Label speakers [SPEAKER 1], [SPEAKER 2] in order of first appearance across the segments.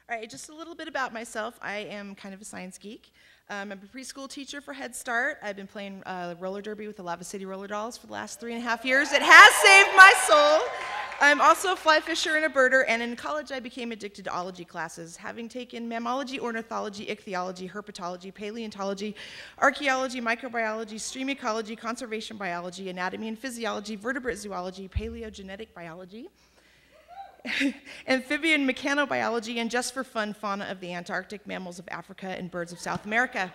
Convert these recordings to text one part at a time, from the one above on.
[SPEAKER 1] All right, just a little bit about myself. I am kind of a science geek. I'm a preschool teacher for Head Start. I've been playing roller derby with the Lava City roller dolls for the last 3.5 years. It has saved my soul. I'm also a fly fisher and a birder, and in college I became addicted to ology classes, having taken mammalogy, ornithology, ichthyology, herpetology, paleontology, archaeology, microbiology, stream ecology, conservation biology, anatomy and physiology, vertebrate zoology, paleogenetic biology, amphibian mechanobiology, and just for fun, fauna of the Antarctic, mammals of Africa, and birds of South America.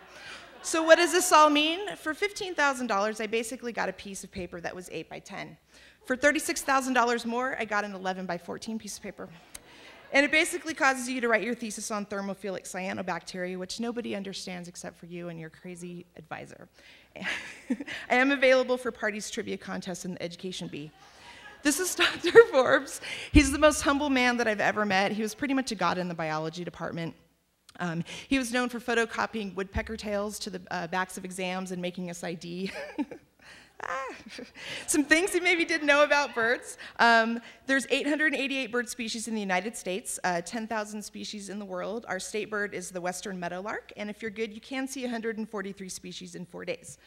[SPEAKER 1] So what does this all mean? For $15,000, I basically got a piece of paper that was 8 by 10. For $36,000 more, I got an 11 by 14 piece of paper. And it basically causes you to write your thesis on thermophilic cyanobacteria, which nobody understands except for you and your crazy advisor. I am available for parties, trivia contests, and the education bee. This is Dr. Forbes. He's the most humble man that I've ever met. He was pretty much a god in the biology department. He was known for photocopying woodpecker tails to the backs of exams and making us ID. Some things you maybe didn't know about birds. There's 888 bird species in the United States, 10,000 species in the world. Our state bird is the western meadowlark, and if you're good, you can see 143 species in 4 days.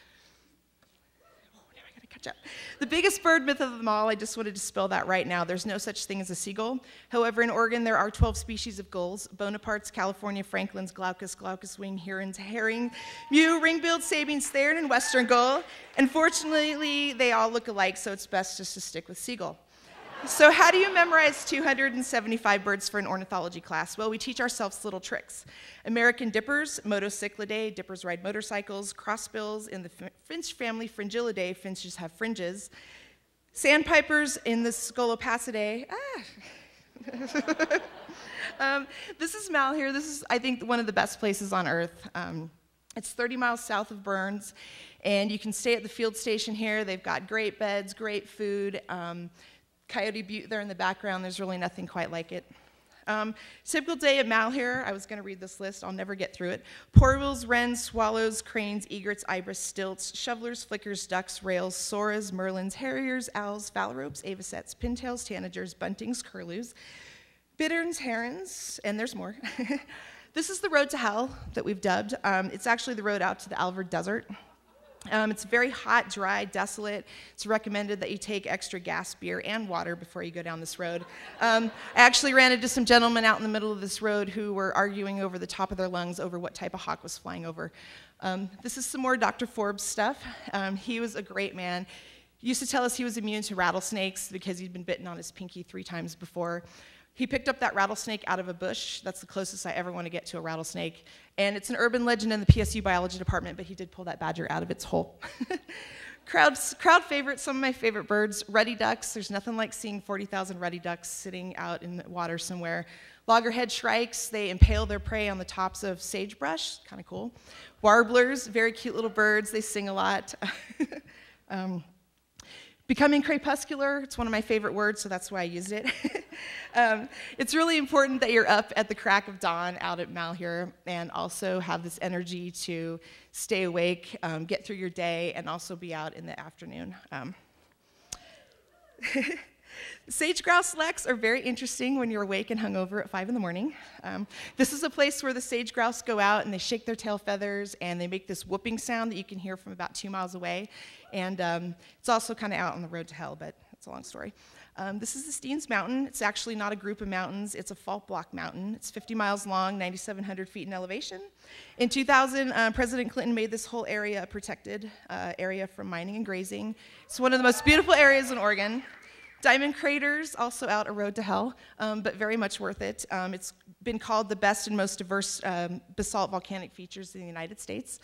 [SPEAKER 1] Catch up. The biggest bird myth of them all, I just wanted to spell that right now. There's no such thing as a seagull. However, in Oregon, there are 12 species of gulls: Bonapartes, California, Franklin's, glaucus, glaucus-wing, herons, herring, mew, ring-billed, Sabine, stern, and western gull. Unfortunately, they all look alike, so it's best just to stick with seagull. So how do you memorize 275 birds for an ornithology class? Well, we teach ourselves little tricks. American dippers, Motocyclidae, dippers ride motorcycles. Crossbills in the finch family, Fringillidae, finches have fringes. Sandpipers in the Scolopacidae. This is Malheur. This is, I think, one of the best places on Earth. It's 30 miles south of Burns, and you can stay at the field station here. They've got great beds, great food. Coyote Butte there in the background, there's really nothing quite like it. Typical day at Malheur, I was going to read this list, I'll never get through it. Porwheels, wrens, swallows, cranes, egrets, ibis, stilts, shovelers, flickers, ducks, rails, soras, merlins, harriers, owls, phalaropes, avocets, pintails, tanagers, buntings, curlews, bitterns, herons, and there's more. This is the road to hell that we've dubbed. It's actually the road out to the Alvord Desert. It's very hot, dry, desolate. It's recommended that you take extra gas, beer, and water before you go down this road. I actually ran into some gentlemen out in the middle of this road who were arguing over the top of their lungs over what type of hawk was flying over. This is some more Dr. Forbes stuff. He was a great man. He used to tell us he was immune to rattlesnakes because he'd been bitten on his pinky 3 times before. He picked up that rattlesnake out of a bush. That's the closest I ever want to get to a rattlesnake. And it's an urban legend in the PSU biology department, but he did pull that badger out of its hole. Crowd favorites, some of my favorite birds, ruddy ducks. There's nothing like seeing 40,000 ruddy ducks sitting out in the water somewhere. Loggerhead shrikes, they impale their prey on the tops of sagebrush, kind of cool. Warblers, very cute little birds, they sing a lot. Becoming crepuscular, it's one of my favorite words, so that's why I used it. It's really important that you're up at the crack of dawn out at Malheur and also have this energy to stay awake, get through your day, and also be out in the afternoon. Sage grouse leks are very interesting when you're awake and hungover at 5 in the morning. This is a place where the sage grouse go out and they shake their tail feathers and they make this whooping sound that you can hear from about 2 miles away. And it's also kind of out on the road to hell, but it's a long story. This is the Steens Mountain. It's actually not a group of mountains. It's a fault block mountain. It's 50 miles long, 9,700 feet in elevation. In 2000, President Clinton made this whole area a protected area from mining and grazing. It's one of the most beautiful areas in Oregon. Diamond craters, also out a road to hell, but very much worth it. It's been called the best and most diverse basalt volcanic features in the United States.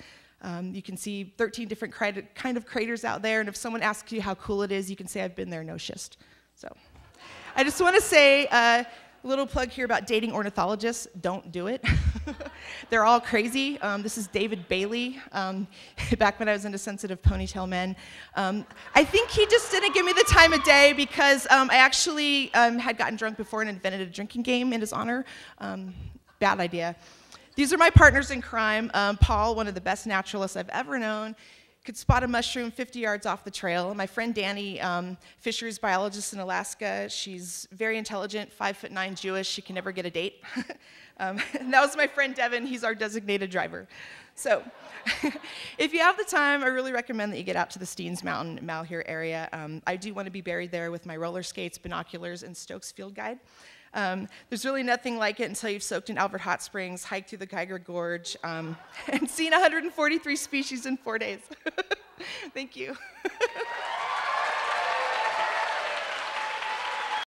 [SPEAKER 1] You can see 13 different kind of craters out there, and if someone asks you how cool it is, you can say, I've been there, no schist. So I just want to say a little plug here about dating ornithologists. Don't do it. They're all crazy. This is David Bailey, back when I was into sensitive ponytail men. I think he just didn't give me the time of day because I actually had gotten drunk before and invented a drinking game in his honor. Bad idea. These are my partners in crime. Paul, one of the best naturalists I've ever known. Could spot a mushroom 50 yards off the trail. My friend Danny, fisheries biologist in Alaska, she's very intelligent, 5'9", Jewish, she can never get a date. And that was my friend Devin, he's our designated driver. So if you have the time, I really recommend that you get out to the Steens Mountain, Malheur area. I do want to be buried there with my roller skates, binoculars, and Stokes field guide. There's really nothing like it until you've soaked in Albert Hot Springs, hiked through the Geiger Gorge, and seen 143 species in 4 days. Thank you.